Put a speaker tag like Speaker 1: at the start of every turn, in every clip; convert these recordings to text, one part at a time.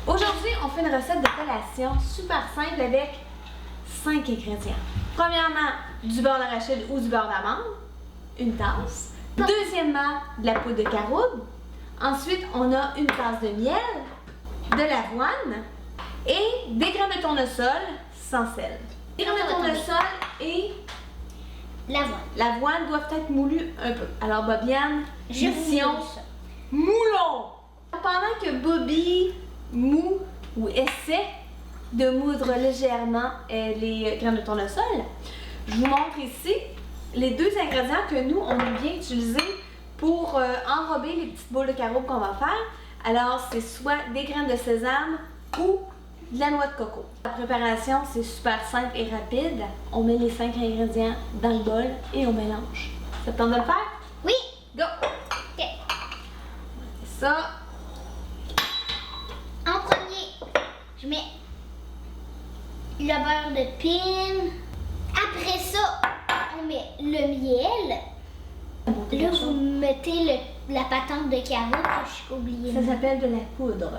Speaker 1: Aujourd'hui, on fait une recette de collation super simple avec 5 ingrédients. Premièrement, du beurre d'arachide ou du beurre d'amande, une tasse. Deuxièmement, de la poudre de caroube. Ensuite, on a une tasse de miel, de l'avoine et des graines de tournesol sans sel. Les graines de tournesol et
Speaker 2: l'avoine.
Speaker 1: L'avoine doivent être moulues un peu. Alors, Bobiane,
Speaker 2: Je vous
Speaker 1: mission
Speaker 2: moule ça.
Speaker 1: moulons! Pendant que Bobby moud ou essaie de moudre légèrement les graines de tournesol, je vous montre ici les deux ingrédients que nous, on aime bien utiliser pour enrober les petites boules de caroube qu'on va faire. Alors, c'est soit des graines de sésame ou de la noix de coco. La préparation, c'est super simple et rapide. On met les 5 ingrédients dans le bol et on mélange. Ça te tente de le faire?
Speaker 2: Oui.
Speaker 1: Go!
Speaker 2: OK.
Speaker 1: Ça,
Speaker 2: En premier, je mets le beurre de pin. Après ça, on met le miel. Là, vous mettez la patente de carotte que j'ai oublié.
Speaker 1: ça s'appelle de la poudre.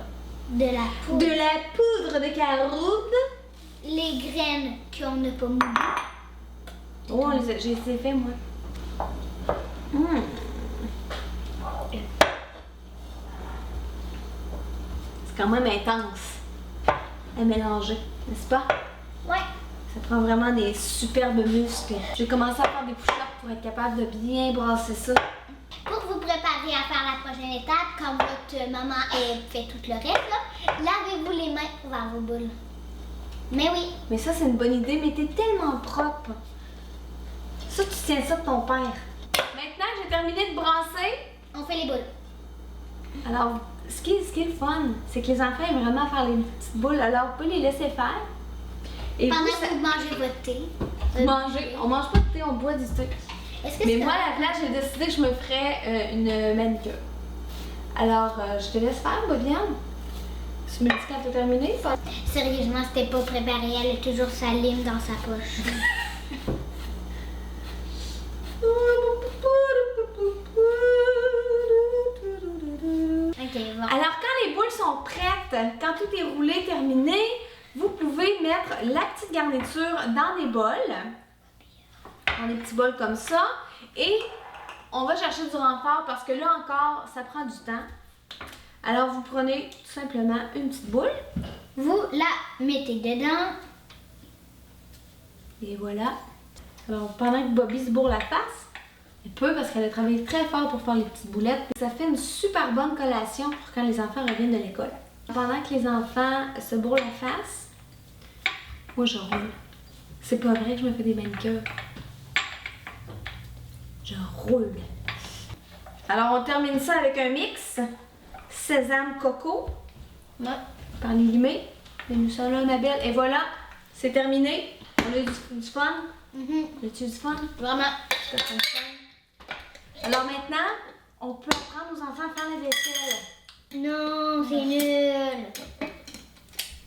Speaker 2: De la poudre.
Speaker 1: De la poudre de caroube.
Speaker 2: Les graines qu'on n'a pas moulues.
Speaker 1: Oh, j'ai fait moi. C'est quand même intense à mélanger, n'est-ce pas?
Speaker 2: Ouais.
Speaker 1: Ça prend vraiment des superbes muscles. J'ai commencé à faire des push-ups pour être capable de bien brasser ça.
Speaker 2: Pour vous préparer à faire la prochaine étape, quand votre maman ait fait tout le reste, là, lavez-vous les mains vers vos boules. Mais oui.
Speaker 1: Mais ça, c'est une bonne idée, mais t'es tellement propre. Ça, tu tiens ça de ton père. Maintenant, j'ai terminé de brasser.
Speaker 2: On fait les boules.
Speaker 1: Alors, ce qui est le fun, c'est que les enfants aiment vraiment faire les petites boules. Alors, on peut les laisser faire. Et
Speaker 2: Pendant
Speaker 1: vous,
Speaker 2: que vous mangez votre thé.
Speaker 1: manger. On mange pas de thé, on boit du thé.
Speaker 2: Est-ce que
Speaker 1: Mais
Speaker 2: c'est
Speaker 1: moi, à la place, j'ai décidé que je me ferais une manicure. Alors, je te laisse faire, Bobiane. Tu me dis quand t'as terminé?
Speaker 2: Sérieusement, c'était pas préparé. Elle a toujours sa lime dans sa poche. Ok, bon.
Speaker 1: Alors, quand les boules sont prêtes, quand tout est roulé, terminé, vous pouvez mettre la petite garniture dans des bols. Dans des petits bols comme ça. Et on va chercher du renfort parce que là encore, ça prend du temps. Alors, vous prenez tout simplement une petite boule.
Speaker 2: Vous la mettez dedans.
Speaker 1: Et voilà. Alors, pendant que Bobby se bourre la face, elle peut parce qu'elle a travaillé très fort pour faire les petites boulettes. Ça fait une super bonne collation pour quand les enfants reviennent de l'école. Pendant que les enfants se bourrent la face, moi je roule. C'est pas vrai que je me fais des manicures. Je roule. Alors, on termine ça avec un mix sésame coco.
Speaker 2: Ouais.
Speaker 1: Par les limés. Mets-nous ça là, ma belle. Et voilà, c'est terminé. On a eu du fun. On a-tu du fun?
Speaker 2: Vraiment.
Speaker 1: C'était trop fun. Alors maintenant, on peut apprendre aux enfants à faire la vaisselle.
Speaker 2: Non, c'est nul.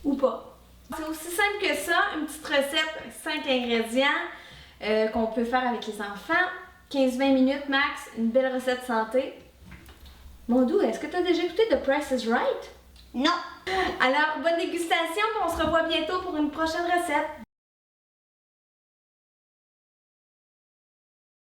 Speaker 1: Ou pas. C'est aussi simple que ça, une petite recette, 5 ingrédients qu'on peut faire avec les enfants. 15-20 minutes max, une belle recette santé. Mon doux, est-ce que tu as déjà écouté The Price is Right?
Speaker 2: Non.
Speaker 1: Alors, bonne dégustation, on se revoit bientôt pour une prochaine recette.